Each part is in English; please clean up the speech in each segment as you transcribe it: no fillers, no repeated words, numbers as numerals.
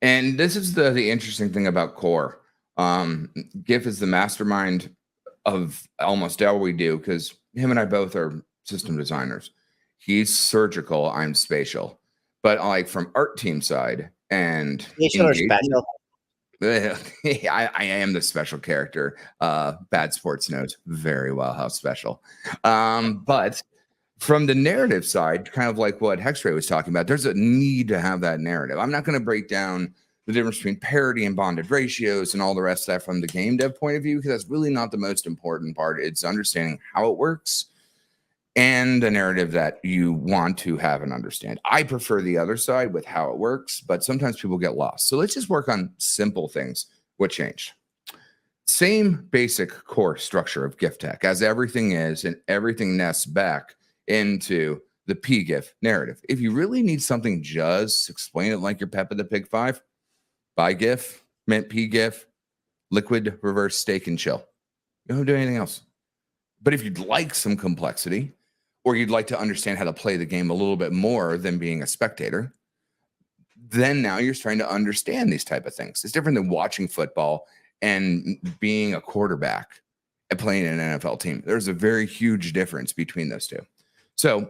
And this is the interesting thing about Core. GIF is the mastermind of almost all we do because him and I both are system designers. He's surgical, I'm spatial. But like from art team side and Spatial or special? I am the special character. Bad Sports knows very well how special. But from the narrative side, kind of like what Hexray was talking about, there's a need to have that narrative. I'm not going to break down the difference between parity and bonded ratios and all the rest of that from the game dev point of view, because that's really not the most important part. It's understanding how it works and the narrative that you want to have and understand. I prefer the other side with how it works, but sometimes people get lost. So let's just work on simple things. What changed? Same basic core structure of GIF tech as everything is, and everything nests back into the PGIF narrative. If you really need something, just explain it like your Peppa the Pig 5. Buy GIF, mint PGIF, liquid reverse stake and chill. You don't do anything else. But if you'd like some complexity, or you'd like to understand how to play the game a little bit more than being a spectator, then now you're trying to understand these type of things. It's different than watching football and being a quarterback and playing in an NFL team. There's a very huge difference between those two. So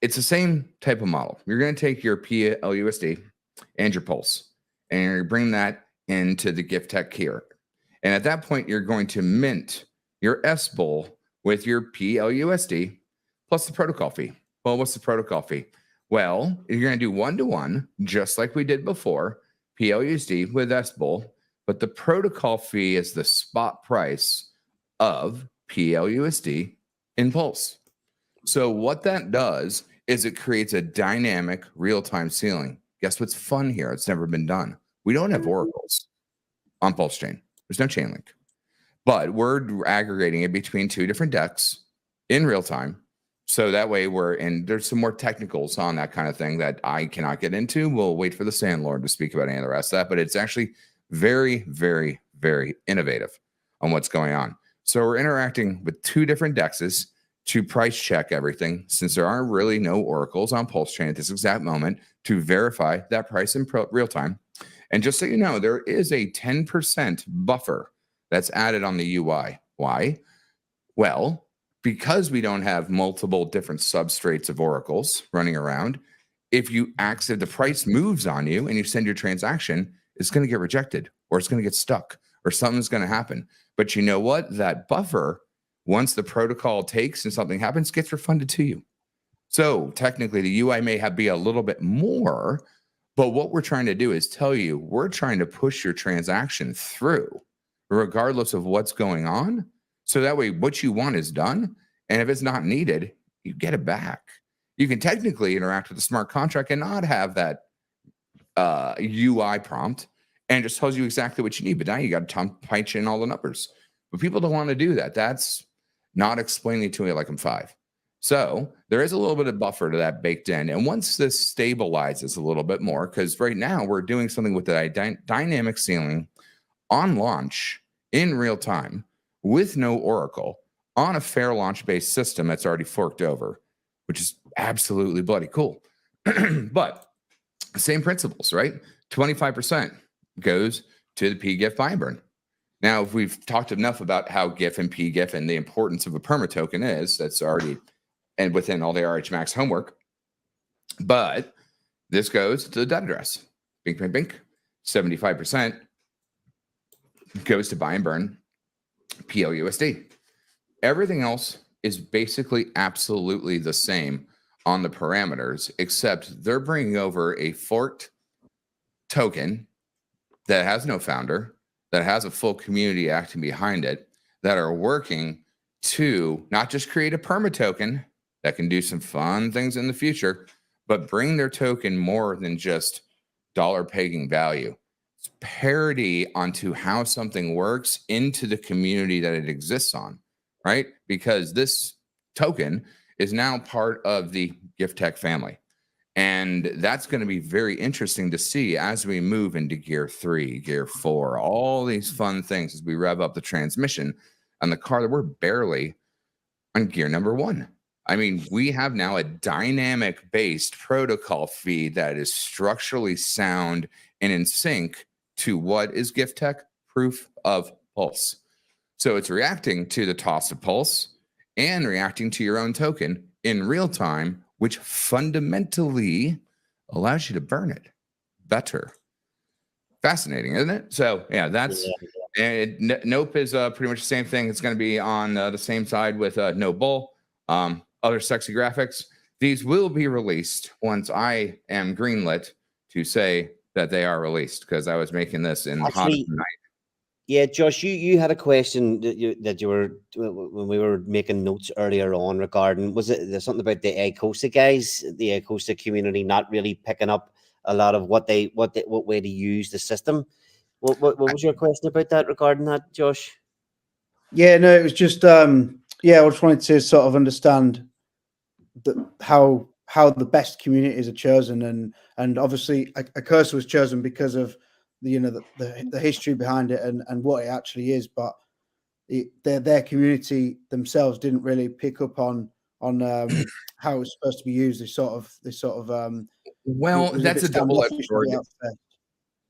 it's the same type of model. You're going to take your PLUSD and your Pulse, and you're going to bring that into the GIF tech here. And at that point, you're going to mint your S-Bull with your PLUSD plus the protocol fee. Well, what's the protocol fee? Well, you're going to do one-to-one, just like we did before, PLUSD with S-Bull, but the protocol fee is the spot price of PLUSD in Pulse. So what that does is it creates a dynamic real-time ceiling. Guess what's fun here? It's never been done. We don't have oracles on PulseChain. There's no chain link. But we're aggregating it between two different decks in real time. So that way there's some more technicals on that kind of thing that I cannot get into. We'll wait for the Sandlord to speak about any of the rest of that, but it's actually very, very, very innovative on what's going on. So we're interacting with two different dexes to price check everything, since there aren't really no oracles on PulseChain at this exact moment, to verify that price in real time. And just so you know, there is a 10% buffer that's added on the UI. Why? Well, because we don't have multiple different substrates of oracles running around, if the price moves on you and you send your transaction, it's going to get rejected, or it's going to get stuck, or something's going to happen. But you know what? That buffer, once the protocol takes and something happens, gets refunded to you. So technically, the UI may be a little bit more, but what we're trying to do is tell you we're trying to push your transaction through, regardless of what's going on. So that way, what you want is done. And if it's not needed, you get it back. You can technically interact with the smart contract and not have that UI prompt, and just tells you exactly what you need. But now you got to punch in all the numbers. But people don't want to do that. That's not explaining it to me like I'm 5. So there is a little bit of buffer to that baked in. And once this stabilizes a little bit more, because right now we're doing something with the dynamic ceiling on launch in real time, with no oracle, on a fair launch-based system that's already forked over, which is absolutely bloody cool. But same principles, right? 25% goes to the PGIF buy and burn. Now, if we've talked enough about how GIF and PGIF and the importance of a perma token is, that's already and within all the RHMax homework. But this goes to the debt address. Bink, bink, bink. 75% goes to buy and burn PLUSD. Everything else is basically absolutely the same on the parameters, except they're bringing over a forked token that has no founder, that has a full community acting behind it, that are working to not just create a perma token that can do some fun things in the future, but bring their token more than just dollar pegging value. It's parity onto how something works into the community that it exists on, right? Because this token is now part of the GIF tech family. And that's going to be very interesting to see as we move into gear 3, gear 4, all these fun things as we rev up the transmission on the car that we're barely on gear number 1. I mean, we have now a dynamic based protocol feed that is structurally sound and in sync to what is gift tech? Proof of pulse. So it's reacting to the toss of pulse and reacting to your own token in real time, which fundamentally allows you to burn it better. Fascinating, isn't it? So yeah, that's Nope is pretty much the same thing. It's going to be on the same side with No Bull. Other sexy graphics. These will be released once I am greenlit to say that they are released, because I was making this in the hot of the night. Yeah, Josh, you had a question that you were, when we were making notes earlier on regarding, was it there's something about the Acosta guys, the Acosta community not really picking up a lot of what way to use the system? What was your question about that regarding that, Josh? Yeah, no, it was just I just wanted to sort of understand how the best communities are chosen, and obviously Acosta was chosen because of the history behind it and what it actually is, but their community themselves didn't really pick up on how it was supposed to be used. This sort of well, that's a double-edged sword.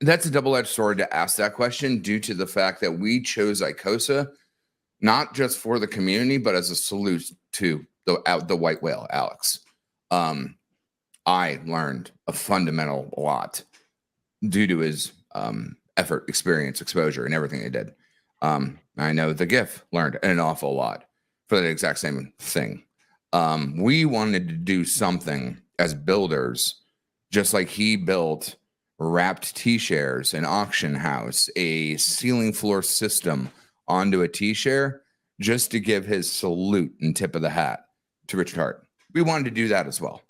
That's a double-edged sword to ask that question, due to the fact that we chose Icosa not just for the community, but as a salute to the white whale, Alex. I learned a fundamental lot due to his effort, experience, exposure, and everything he did. I know the GIF learned an awful lot for the exact same thing. We wanted to do something as builders, just like he built wrapped T-shares, an auction house, a ceiling floor system onto a T-share, just to give his salute and tip of the hat to Richard Hart. We wanted to do that as well.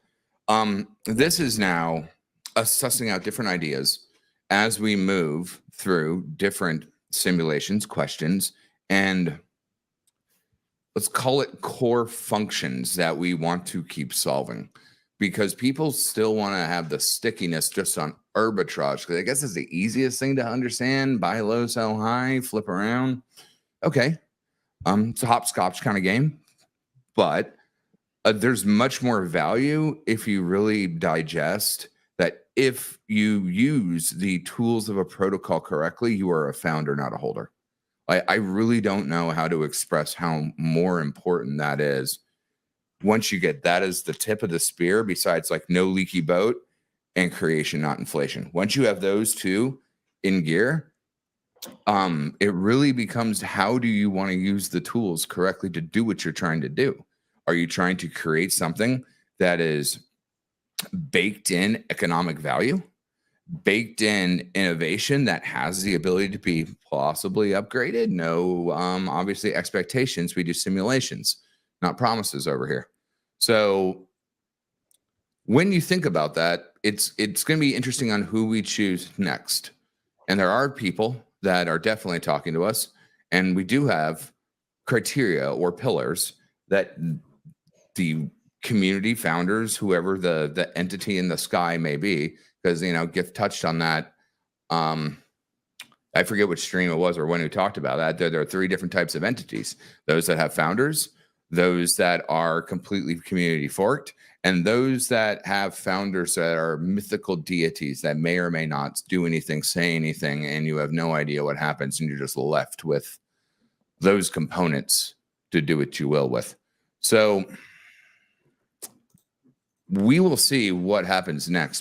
This is now assessing out different ideas as we move through different simulations, questions, and let's call it core functions that we want to keep solving, because people still want to have the stickiness just on arbitrage, because I guess it's the easiest thing to understand. Buy low, sell high, flip around. Okay. It's a hopscotch kind of game, but there's much more value if you really digest that. If you use the tools of a protocol correctly, you are a founder, not a holder. I really don't know how to express how more important that is. Once you get that as the tip of the spear, besides like no leaky boat and creation, not inflation. Once you have those two in gear, it really becomes, how do you want to use the tools correctly to do what you're trying to do? Are you trying to create something that is baked in economic value, baked in innovation that has the ability to be possibly upgraded? No, obviously expectations. We do simulations, not promises over here. So when you think about that, it's going to be interesting on who we choose next. And there are people that are definitely talking to us, and we do have criteria or pillars that the community founders, whoever the entity in the sky may be, because GIF touched on that. I forget which stream it was or when we talked about that. There are three different types of entities: those that have founders, those that are completely community forked, and those that have founders that are mythical deities that may or may not do anything, say anything, and you have no idea what happens, and you're just left with those components to do what you will with. So we will see what happens next,